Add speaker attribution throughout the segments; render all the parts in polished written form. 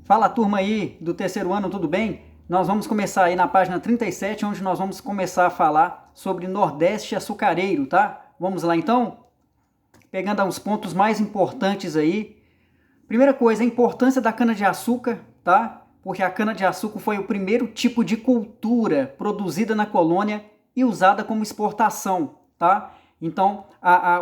Speaker 1: Fala turma aí do terceiro ano, tudo bem? Nós vamos começar aí na página 37, onde nós vamos começar a falar sobre Nordeste açucareiro, tá? Vamos lá então? Pegando os pontos mais importantes aí. Primeira coisa, a importância da cana-de-açúcar, tá? Porque a cana-de-açúcar foi o primeiro tipo de cultura produzida na colônia e usada como exportação, tá? Então,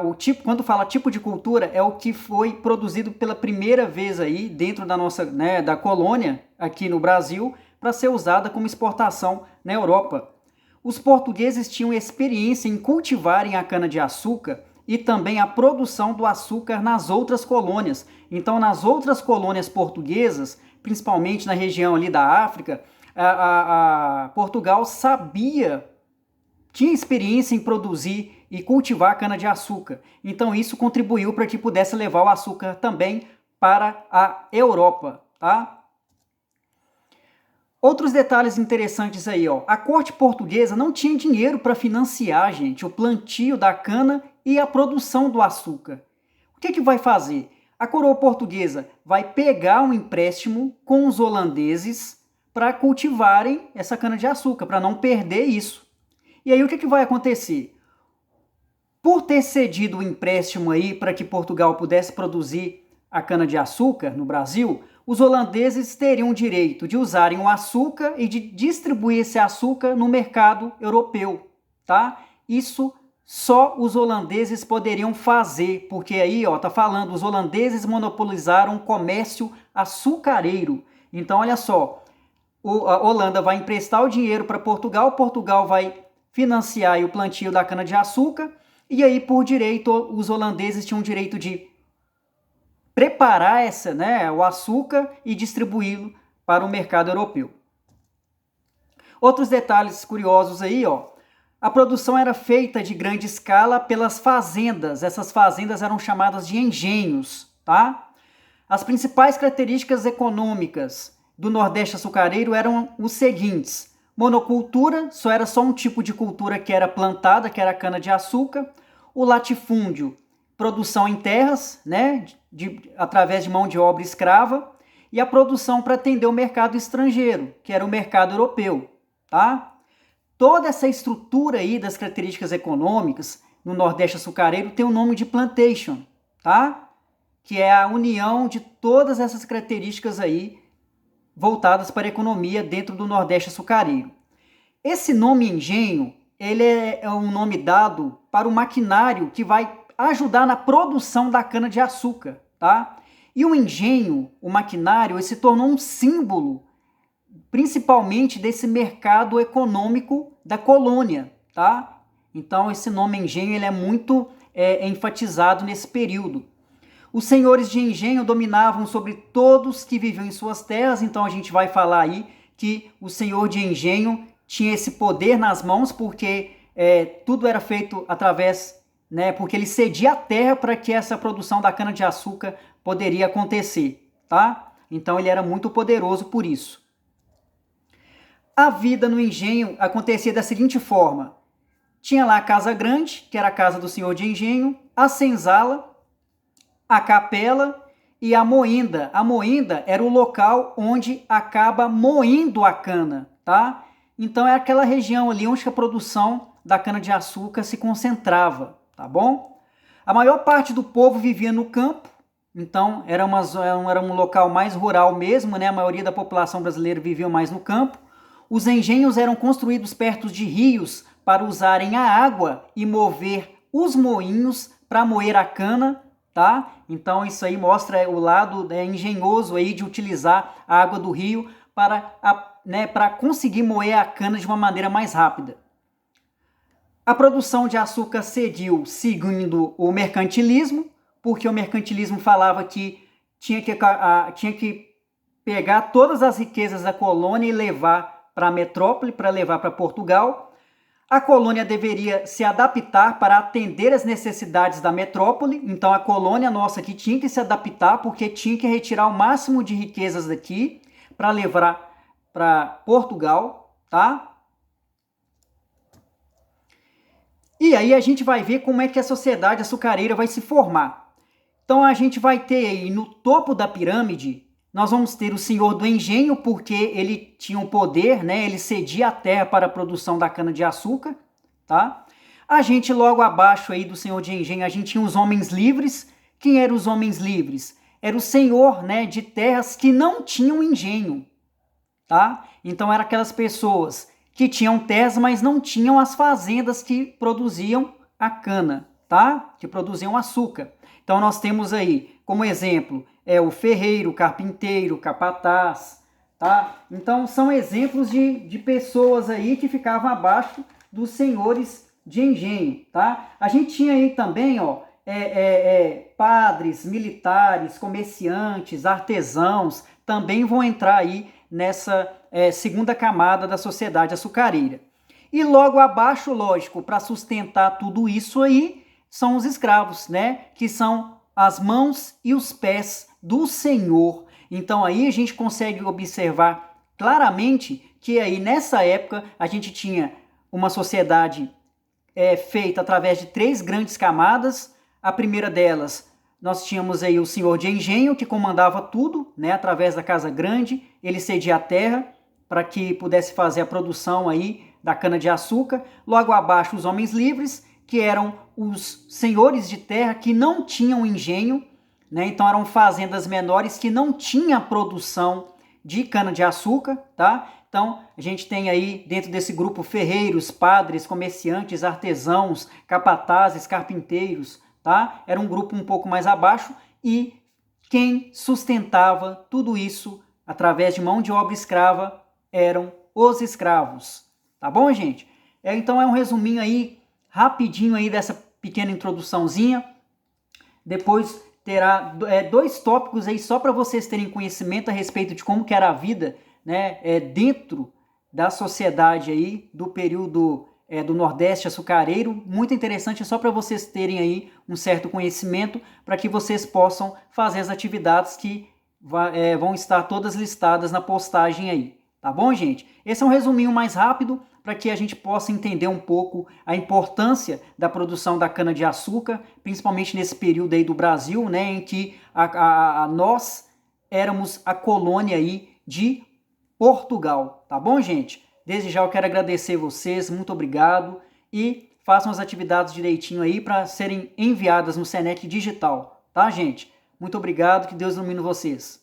Speaker 1: o tipo, quando fala tipo de cultura, é o que foi produzido pela primeira vez aí dentro da nossa, né, da colônia aqui no Brasil, para ser usada como exportação na Europa. Os portugueses tinham experiência em cultivarem a cana-de-açúcar e também a produção do açúcar nas outras colônias. Então, nas outras colônias portuguesas, principalmente na região ali da África, Portugal tinha experiência em produzir e cultivar cana-de-açúcar. Então isso contribuiu para que pudesse levar o açúcar também para a Europa, tá? Outros detalhes interessantes aí, ó. A corte portuguesa não tinha dinheiro para financiar, gente, o plantio da cana e a produção do açúcar. O que vai fazer? A coroa portuguesa vai pegar um empréstimo com os holandeses para cultivarem essa cana-de-açúcar, para não perder isso. E aí o que vai acontecer? Por ter cedido o empréstimo aí para que Portugal pudesse produzir a cana-de-açúcar no Brasil, os holandeses teriam o direito de usarem o açúcar e de distribuir esse açúcar no mercado europeu, tá? Isso só os holandeses poderiam fazer, porque aí, ó, tá falando, os holandeses monopolizaram o comércio açucareiro. Então, olha só, a Holanda vai emprestar o dinheiro para Portugal, Portugal vai financiar o plantio da cana-de-açúcar, e aí, por direito, os holandeses tinham o direito de preparar o açúcar e distribuí-lo para o mercado europeu. Outros detalhes curiosos aí, ó. A produção era feita de grande escala pelas fazendas. Essas fazendas eram chamadas de engenhos, tá? As principais características econômicas do Nordeste açucareiro eram os seguintes: monocultura, era só um tipo de cultura que era plantada, que era a cana-de-açúcar. O latifúndio, produção em terras, né, através de mão de obra escrava. E a produção para atender o mercado estrangeiro, que era o mercado europeu, tá? Toda essa estrutura aí das características econômicas no Nordeste açucareiro tem o nome de plantation, tá? Que é a união de todas essas características aí voltadas para a economia dentro do Nordeste açucareiro. Esse nome engenho, ele é um nome dado para o maquinário que vai ajudar na produção da cana-de-açúcar, tá? E o engenho, o maquinário, ele se tornou um símbolo, principalmente desse mercado econômico da colônia, tá? Então esse nome engenho ele é muito enfatizado nesse período. Os senhores de engenho dominavam sobre todos que viviam em suas terras, então a gente vai falar aí que o senhor de engenho tinha esse poder nas mãos, porque tudo era feito através, né, porque ele cedia a terra para que essa produção da cana-de-açúcar poderia acontecer, tá? Então ele era muito poderoso por isso. A vida no engenho acontecia da seguinte forma: tinha lá a casa grande, que era a casa do senhor de engenho, a senzala, a capela e a moinda. A moinda era o local onde acaba moendo a cana, tá? Então é aquela região ali onde a produção da cana-de-açúcar se concentrava, tá bom? A maior parte do povo vivia no campo, então era um local mais rural mesmo, né? A maioria da população brasileira vivia mais no campo. Os engenhos eram construídos perto de rios para usarem a água e mover os moinhos para moer a cana, tá? Então isso aí mostra o lado engenhoso aí de utilizar a água do rio para conseguir moer a cana de uma maneira mais rápida. A produção de açúcar seguiu seguindo o mercantilismo, porque o mercantilismo falava que tinha que pegar todas as riquezas da colônia e levar para a metrópole, para levar para Portugal. A colônia deveria se adaptar para atender as necessidades da metrópole, então a colônia nossa aqui tinha que se adaptar porque tinha que retirar o máximo de riquezas daqui para levar para Portugal, tá? E aí a gente vai ver como é que a sociedade açucareira vai se formar. Então a gente vai ter aí no topo da pirâmide Nós vamos ter o senhor do engenho, porque ele tinha o poder, né? Ele cedia a terra para a produção da cana-de-açúcar, tá? A gente, logo abaixo aí do senhor de engenho, a gente tinha os homens livres. Quem eram os homens livres? Era o senhor, né, de terras que não tinham engenho, tá? Então, eram aquelas pessoas que tinham terras, mas não tinham as fazendas que produziam a cana, tá? Que produziam açúcar. Então, nós temos aí, como exemplo, o ferreiro, o carpinteiro, o capataz, tá? Então, são exemplos de pessoas aí que ficavam abaixo dos senhores de engenho, tá? A gente tinha aí também, ó, padres, militares, comerciantes, artesãos, também vão entrar aí nessa segunda camada da sociedade açucareira. E logo abaixo, lógico, para sustentar tudo isso aí, são os escravos, né? Que são as mãos e os pés do senhor. Então aí a gente consegue observar claramente que aí nessa época a gente tinha uma sociedade feita através de 3 grandes camadas. A primeira delas, nós tínhamos aí o senhor de engenho, que comandava tudo, né, através da casa grande. Ele cedia a terra para que pudesse fazer a produção aí da cana-de-açúcar. Logo abaixo, os homens livres, que eram os senhores de terra que não tinham engenho, né? Então eram fazendas menores que não tinham produção de cana-de-açúcar, tá? Então, a gente tem aí dentro desse grupo ferreiros, padres, comerciantes, artesãos, capatazes, carpinteiros, tá? Era um grupo um pouco mais abaixo e quem sustentava tudo isso através de mão de obra escrava eram os escravos. Tá bom, gente? Então é um resuminho aí, rapidinho aí dessa pequena introduçãozinha. Depois terá 2 tópicos aí só para vocês terem conhecimento a respeito de como que era a vida, né, dentro da sociedade aí do período do Nordeste açucareiro. Muito interessante, só para vocês terem aí um certo conhecimento, para que vocês possam fazer as atividades que vão estar todas listadas na postagem aí. Tá bom, gente? Esse é um resuminho mais rápido para que a gente possa entender um pouco a importância da produção da cana-de-açúcar, principalmente nesse período aí do Brasil, né, em que nós éramos a colônia aí de Portugal. Tá bom, gente? Desde já eu quero agradecer vocês, muito obrigado, e façam as atividades direitinho aí para serem enviadas no Senec Digital, tá, gente? Muito obrigado, que Deus ilumine vocês.